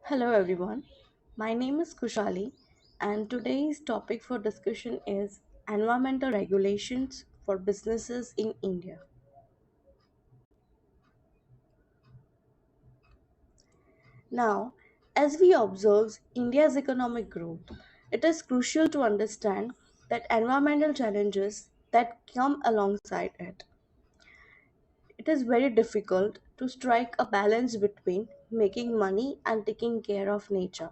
Hello everyone, my name is Kushali and today's topic for discussion is environmental regulations for businesses in India. Now, as we observe India's economic growth, it is crucial to understand that environmental challenges that come alongside it. It is very difficult to strike a balance between making money and taking care of nature.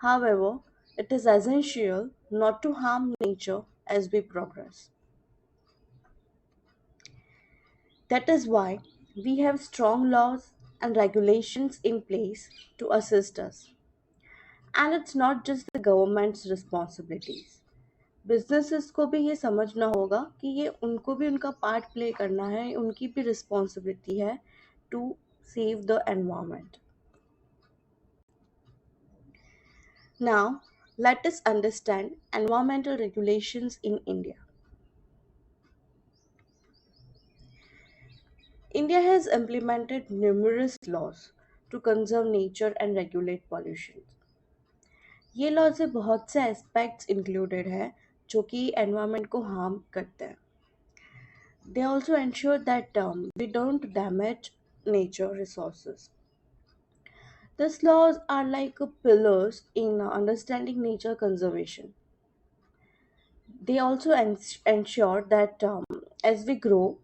However, it is essential not to harm nature as we progress. That is why we have strong laws and regulations in place to assist us. And it's not just the government's responsibilities. Businesses को भी ये समझना होगा कि ये उनको भी उनका पार्ट प्ले करना है, उनकी भी रिस्पॉन्सिबिलिटी है to save the environment. Now, let us understand environmental regulations in India. India has implemented numerous laws to conserve nature and regulate pollution. ये लॉ से बहुत से एस्पेक्ट्स इंक्लूडेड है जो कि एनवायरनमेंट को हार्म करते हैं. They also ensure that we don't damage nature resources. These laws are like pillars in understanding nature conservation. They also ensure that as we grow,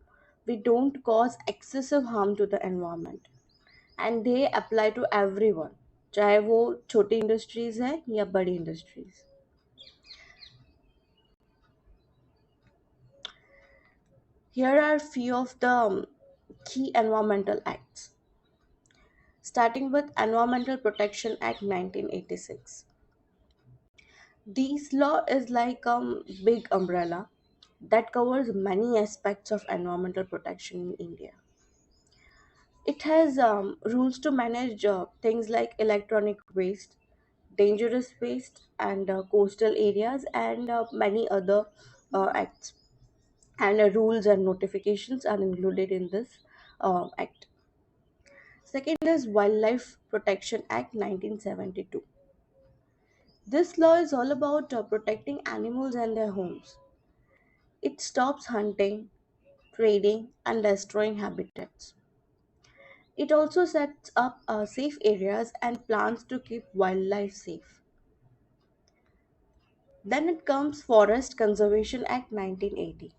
we don't cause excessive harm to the environment. And they apply to everyone, चाहे वो छोटी industries है या बड़ी industries. Here are few of the key environmental acts, starting with Environmental Protection Act 1986. This law is like a big umbrella that covers many aspects of environmental protection in India. It has rules to manage things like electronic waste, dangerous waste, and coastal areas, and many other acts. And rules and notifications are included in this act. Second is Wildlife Protection Act 1972. This law is all about protecting animals and their homes. It stops hunting, trading, and destroying habitats. It also sets up safe areas and plans to keep wildlife safe. Then it comes Forest Conservation Act 1980.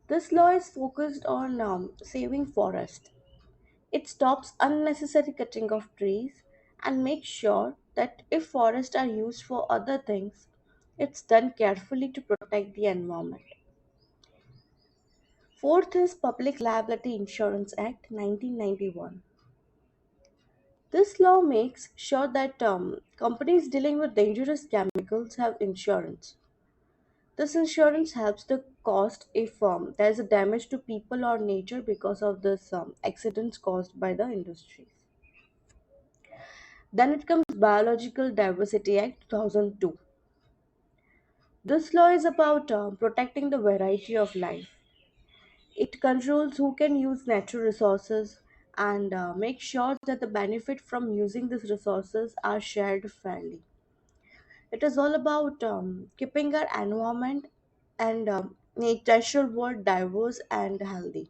This law is focused on saving forest. It stops unnecessary cutting of trees and makes sure that if forests are used for other things, it's done carefully to protect the environment. Fourth is Public Liability Insurance Act 1991. This law makes sure that companies dealing with dangerous chemicals have insurance. This insurance helps the cost if there is a damage to people or nature because of this accidents caused by the industries. Then it comes Biological Diversity Act 2002. This law is about protecting the variety of life. It controls who can use natural resources and makes sure that the benefit from using these resources are shared fairly. It is all about keeping our environment and natural world diverse and healthy.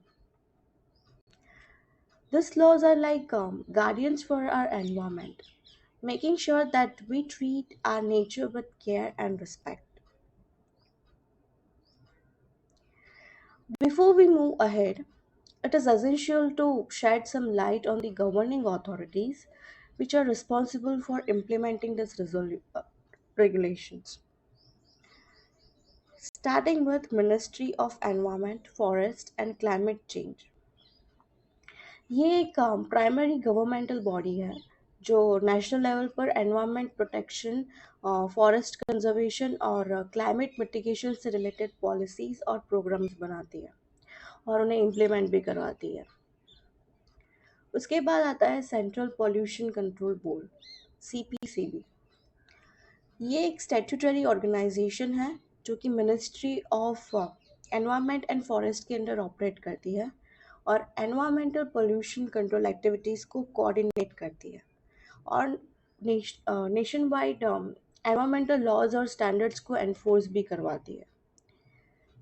These laws are like guardians for our environment, making sure that we treat our nature with care and respect. Before we move ahead, it is essential to shed some light on the governing authorities which are responsible for implementing these regulations. Starting with Ministry of Environment, Forest and Climate Change. ये एक primary governmental body है जो national level पर environment protection, forest conservation और climate mitigation से related policies और programmes बनाती है और उन्हें इम्प्लीमेंट भी करवाती है. उसके बाद आता है central pollution control board, CPCB. ये एक स्टैट्यूटरी ऑर्गेनाइजेशन है जो कि ministry of environment and forest के अंडर ऑपरेट करती है और एनवायरमेंटल पोल्यूशन कंट्रोल एक्टिविटीज़ को कोऑर्डिनेट करती है और नेशन वाइड एनवायरमेंटल लॉज और स्टैंडर्ड्स को एनफोर्स भी करवाती है।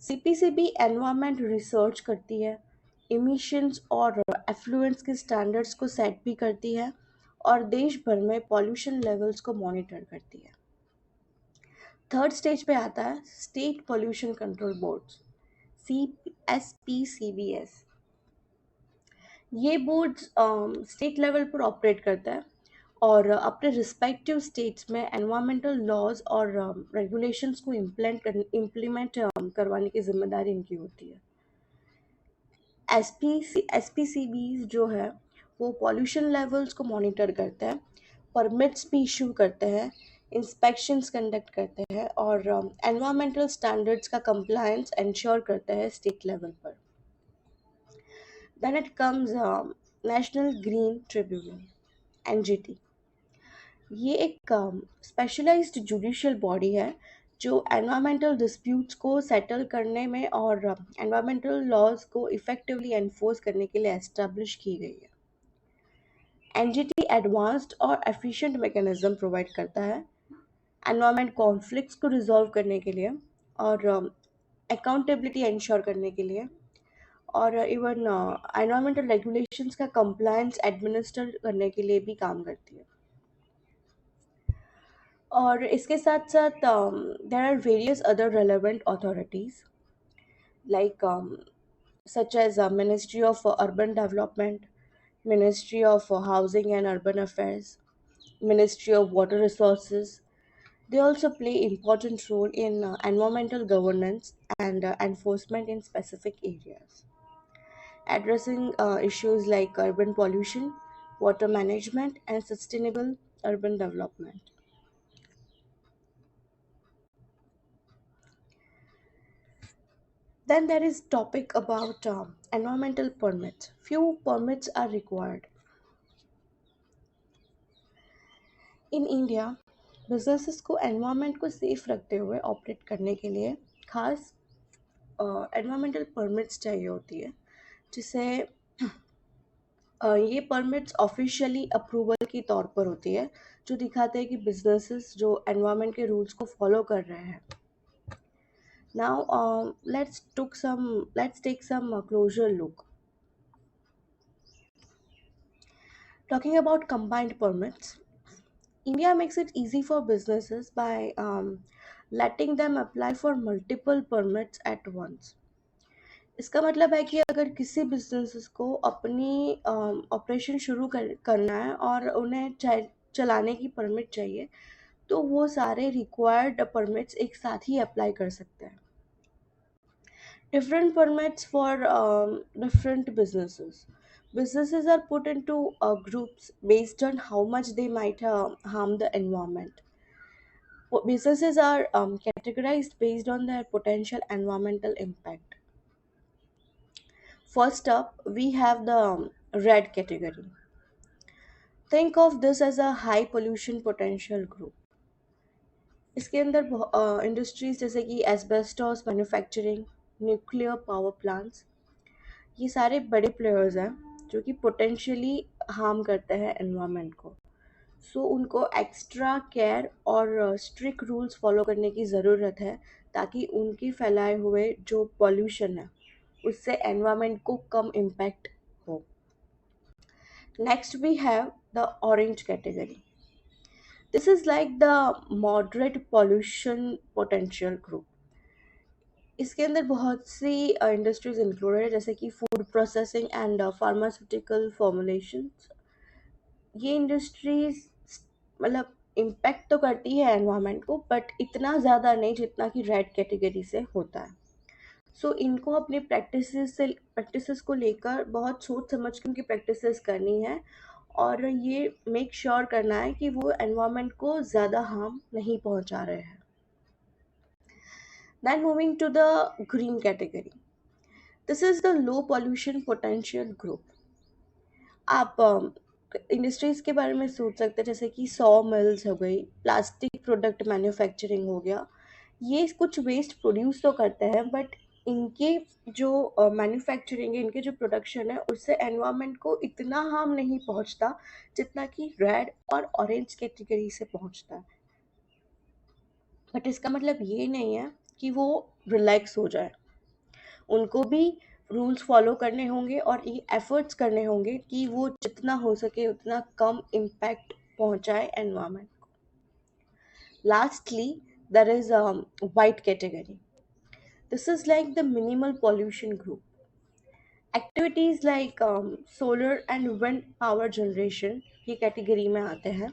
सीपीसीबी एनवायरमेंट रिसर्च करती है, इमिशंस और एफ्लुएंस के स्टैंडर्ड्स को सेट भी करती है और देश भर में पॉल्यूशन लेवल्स को मॉनिटर करती है। थर्ड स्टेज पे आता है state pollution control boards, C S P C B S. ये बोर्ड्स स्टेट लेवल पर ऑपरेट करता है और अपने रिस्पेक्टिव स्टेट्स में एनवायरमेंटल लॉज और रेगुलेशंस को इम्प्लीमेंट करवाने की जिम्मेदारी इनकी होती है। एसपीसीबीज जो है वो पॉल्यूशन लेवल्स को मॉनिटर करते हैं, परमिट्स भी इशू करते हैं, इंस्पेक्शंस कंडक्ट करते हैं और एनवायरमेंटल स्टैंडर्ड्स का कंप्लायंस इंश्योर करते हैं स्टेट लेवल पर। Then it comes national green tribunal NGT. ये एक स्पेशलाइज्ड जुडिशियल बॉडी है जो एनवायरमेंटल डिस्प्यूट्स को सेटल करने में और एनवायरमेंटल लॉज को इफेक्टिवली एनफोर्स करने के लिए एस्टेब्लिश की गई है। एनजीटी एडवांस्ड और एफिशिएंट मैकेनिज्म प्रोवाइड करता है एनवायरमेंट कॉन्फ्लिक्ट्स को रिजॉल्व करने के लिए और अकाउंटेबिलिटी इंश्योर करने के लिए और इवन एनवायरमेंटल रेगुलेशंस का कंप्लायंस एडमिनिस्टर करने के लिए भी काम करती है। और इसके साथ साथ there are various other relevant authorities like such as Ministry of Urban Development, Ministry of Housing and Urban Affairs, Ministry of Water Resources. They also play important role in environmental governance and enforcement in specific areas, addressing issues like urban pollution, water management, and sustainable urban development. Then there is topic about environmental permits. Few permits are required. In India businesses को environment को safe रखते हुए operate करने के लिए खास environmental permits चाहिए होती है, जिसे ये परमिट्स ऑफिशियली अप्रूवल के तौर पर होती है जो दिखाते हैं कि बिजनेसेस जो एनवायरनमेंट के रूल्स को फॉलो कर रहे हैं। Now let's take some closer look talking about combined permits. India makes it easy for businesses by letting them apply for multiple permits at once. इसका मतलब है कि अगर किसी बिजनेस को अपनी ऑपरेशन करना है और उन्हें चलाने की परमिट चाहिए तो वो सारे रिक्वायर्ड परमिट्स एक साथ ही अप्लाई कर सकते हैं. Different permits for different businesses. Businesses are put into groups based on how much they might harm the environment. Businesses are categorized based on their potential environmental impact. First up, we have the red category. Think of this as a high pollution potential group. इसके अंदर industries जैसे कि asbestos manufacturing, nuclear power plants, ये सारे बड़े players हैं जो कि पोटेंशियली हार्म करते हैं एनवायरनमेंट को. सो उनको एक्स्ट्रा केयर और स्ट्रिक्ट रूल्स फॉलो करने की ज़रूरत है ताकि उनकी फैलाए हुए जो पॉल्यूशन है उससे एनवायरनमेंट को कम इम्पैक्ट हो. Next we have the orange category. This is like the moderate pollution potential group. इसके अंदर बहुत सी इंडस्ट्रीज इंक्लूडेड है जैसे कि food processing and pharmaceutical formulations. ये इंडस्ट्रीज मतलब इम्पैक्ट तो करती है एनवायरनमेंट को बट इतना ज़्यादा नहीं जितना कि रेड कैटेगरी से होता है. सो इनको अपने प्रैक्टिसेस को लेकर बहुत सोच समझ के उनकी प्रैक्टिसेस करनी है और ये मेक श्योर करना है कि वो एनवायरनमेंट को ज़्यादा हार्म नहीं पहुंचा रहे हैं. Then moving to the green category. This is the low pollution potential group. आप इंडस्ट्रीज के बारे में सोच सकते हैं जैसे कि सॉ मिल्स हो गई, प्लास्टिक प्रोडक्ट मैन्युफैक्चरिंग हो गया. ये कुछ वेस्ट प्रोड्यूस तो करते हैं बट इनके जो मैन्युफैक्चरिंग है, इनके जो प्रोडक्शन है, उससे एनवायरनमेंट को इतना हार्म नहीं पहुंचता जितना कि रेड और ऑरेंज कैटेगरी से पहुंचता है। बट इसका मतलब ये नहीं है कि वो रिलैक्स हो जाए। उनको भी रूल्स फॉलो करने होंगे और ये एफर्ट्स करने होंगे कि वो जितना हो सके उतना कम इम्पैक्ट पहुंचाए एनवायरनमेंट को। Lastly, there is white category. This is like the minimal pollution group. Activities like solar and wind power generation ये कैटेगरी में आते हैं।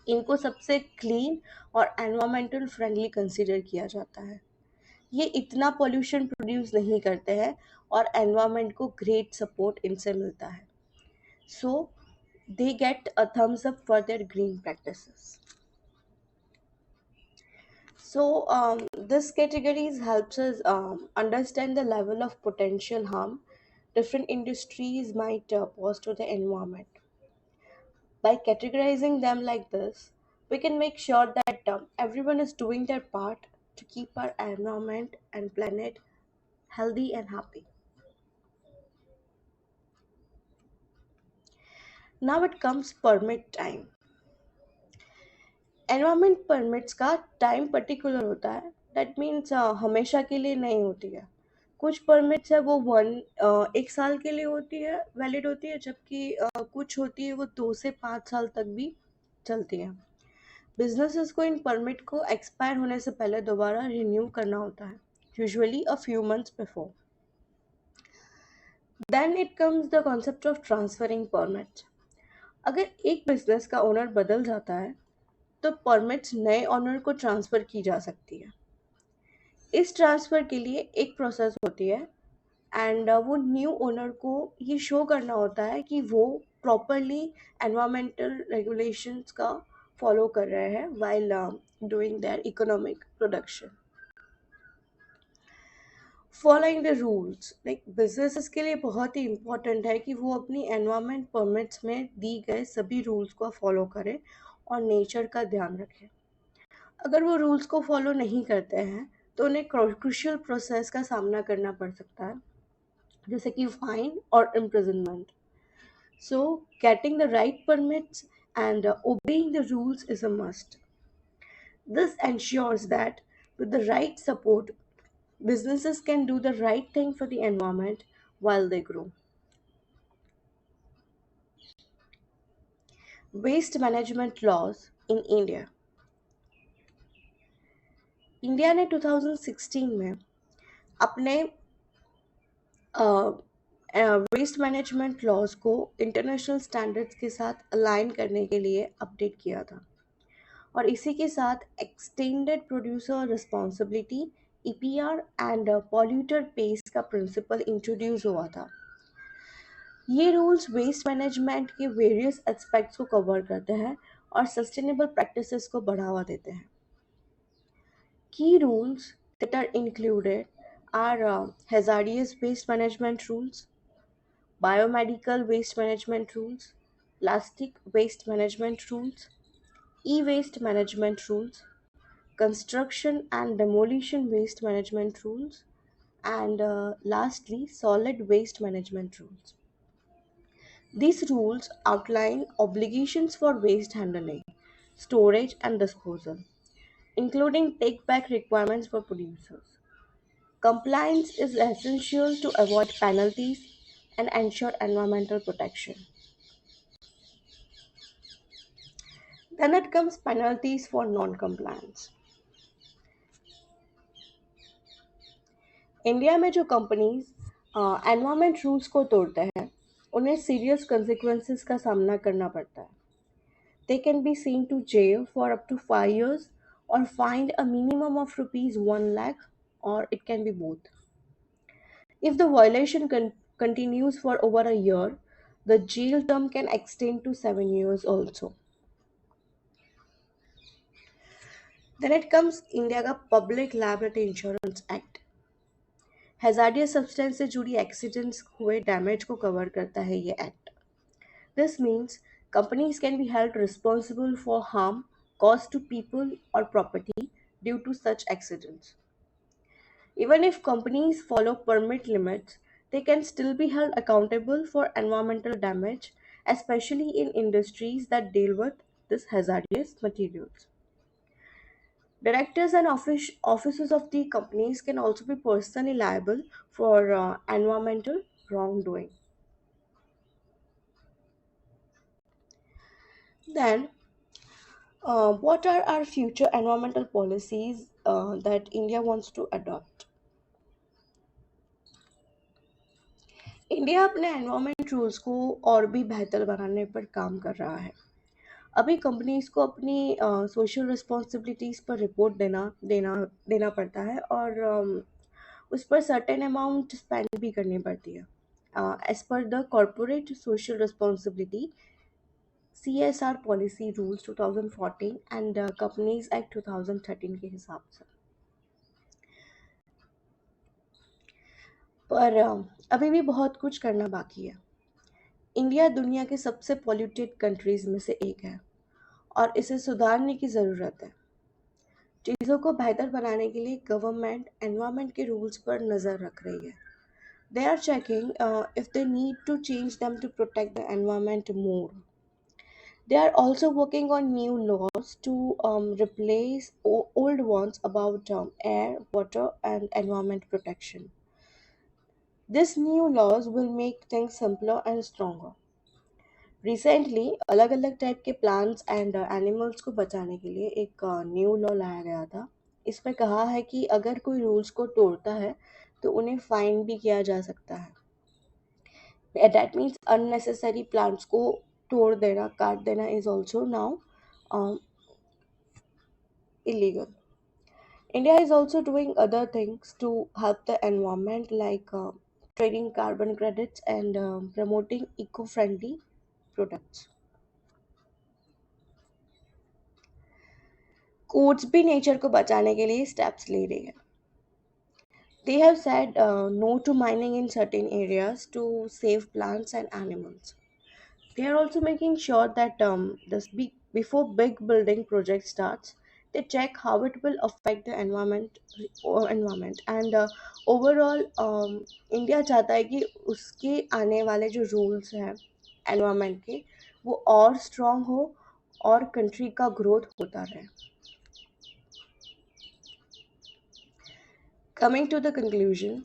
इनको सबसे क्लीन और एनवायरमेंटल फ्रेंडली कंसीडर किया जाता है। ये इतना पोल्यूशन प्रोड्यूस नहीं करते हैं और एनवायरनमेंट को ग्रेट सपोर्ट इनसे मिलता है। So they get a thumbs up for their green practices. So this categories helps us understand the level of potential harm different industries might pose to the environment. By categorizing them like this, we can make sure that everyone is doing their part to keep our environment and planet healthy and happy. Now it comes permit time. Environment permits का time particular होता है। That means हमेशा के लिए नहीं होती है। कुछ परमिट्स है वो 1 साल के लिए होती है, वैलिड होती है, जबकि कुछ होती है वो 2 से 5 साल तक भी चलती है। बिजनेसेस को इन परमिट को एक्सपायर होने से पहले दोबारा रिन्यू करना होता है, usually a few months before. Then it comes the concept of transferring permit. अगर एक बिजनेस का ओनर बदल जाता है तो परमिट्स नए ओनर को ट्रांसफ़र की जा सकती है। इस ट्रांसफ़र के लिए एक प्रोसेस होती है एंड वो न्यू ओनर को ये शो करना होता है कि वो प्रॉपरली एनवायरमेंटल रेगुलेशंस का फॉलो कर रहे हैं while doing their economic production. Following the rules, like businesses के लिए बहुत ही इम्पोर्टेंट है कि वो अपनी एनवायरमेंट परमिट्स में दी गए सभी रूल्स को फॉलो करें और नेचर का ध्यान रखें। अगर वो रूल्स को फॉलो नहीं करते हैं तो उन्हें क्रूशियल प्रोसेस का सामना करना पड़ सकता है, जैसे कि फाइन और imprisonment. So getting the right permits and obeying the rules is a must. This ensures that with the right support, businesses can do the right thing for the environment while they grow. Waste management laws in India. India ने 2016 में अपने waste management laws को international standards के साथ align करने के लिए update किया था और इसी के साथ extended producer responsibility EPR and polluter pays का प्रिंसिपल इंट्रोड्यूस हुआ था। ये रूल्स वेस्ट मैनेजमेंट के वेरियस एस्पेक्ट्स को कवर करते हैं और सस्टेनेबल प्रैक्टिसेस को बढ़ावा देते हैं। की rules that are included are hazardous waste management rules, biomedical waste management rules, plastic waste management rules, e-waste management rules, construction and demolition waste management rules, and lastly, solid waste management rules. These rules outline obligations for waste handling, storage, and disposal, including take back requirements for producers. Compliance is essential to avoid penalties and ensure environmental protection. Then it comes penalties for non-compliance. India में जो companies environment rules को तोड़ते हैं उन्हें serious consequences का सामना करना पड़ता है। They can be sent to jail for up to 5 years or fined a minimum of rupees 1 lakh, or it can be both. If the violation continues for over a year, the jail term can extend to 7 years also. Then it comes India का public liability insurance act. Hazardous substance से जुड़ी accidents हुए damage को cover करता है ये act. This means companies can be held responsible for harm caused to people or property due to such accidents. Even if companies follow permit limits, they can still be held accountable for environmental damage, especially in industries that deal with these hazardous materials. Directors and officers of the companies can also be personally liable for environmental wrongdoing. Then, what are our future environmental policies that India wants to adopt? India अपने environment rules को और भी बेहतर बनाने पर काम कर रहा है। अभी कंपनीज को अपनी सोशल रिस्पॉन्सिबिलिटीज़ पर रिपोर्ट देना देना पड़ता है और उस पर सर्टेन अमाउंट स्पेंड भी करनी पड़ती है। As per the corporate social responsibility CSR policy rules 2014 and companies act 2013 के हिसाब से। पर अभी भी बहुत कुछ करना बाकी है। इंडिया दुनिया के सबसे पॉल्यूटेड कंट्रीज में से एक है और इसे सुधारने की ज़रूरत है। चीज़ों को बेहतर बनाने के लिए गवर्नमेंट एनवायरनमेंट के रूल्स पर नज़र रख रही है। They are checking if they need to change them to protect the environment more. They are also working on new laws to replace old ones about air, water, and environment protection. These new laws will make things simpler and stronger. Recently अलग अलग type के plants and animals को बचाने के लिए एक new law लाया गया था। इसमें कहा है कि अगर कोई रूल्स को तोड़ता है तो उन्हें फाइन भी किया जा सकता है। दैट मीन्स अननेसेसरी प्लांट्स को तोड़ देना, काट देना is also now illegal. India is also doing other things to help the environment, like trading carbon credits and promoting eco-friendly products. Courts भी नेचर को बचाने के लिए स्टेप्स ले रही है। They have said no to mining in certain areas to save plants and animals. They are also making sure that before big building project starts, they check how it will affect the environment and overall India चाहता है कि उसके आने वाले जो rules हैं environment के वो और स्ट्रॉन्ग हो और कंट्री का ग्रोथ होता रहे। Coming to the conclusion,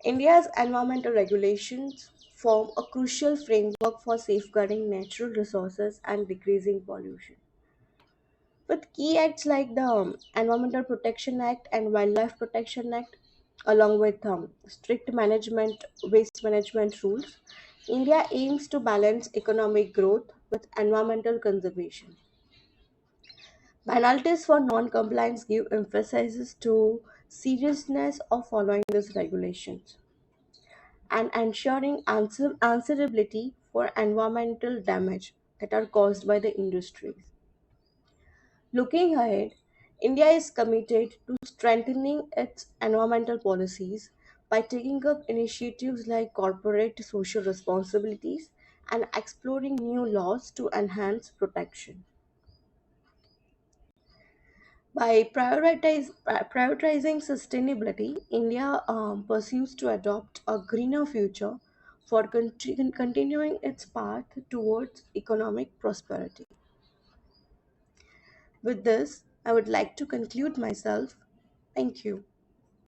India's environmental regulations form a crucial framework for safeguarding natural resources and decreasing pollution. With key acts like the Environmental Protection Act and Wildlife Protection Act, along with strict waste management rules, India aims to balance economic growth with environmental conservation. Penalties for non-compliance give emphasis to seriousness of following these regulations and ensuring answerability for environmental damage that are caused by the industries. Looking ahead, India is committed to strengthening its environmental policies by taking up initiatives like corporate social responsibilities and exploring new laws to enhance protection. By prioritizing sustainability, India pursues to adopt a greener future for continuing its path towards economic prosperity. With this, I would like to conclude myself. Thank you.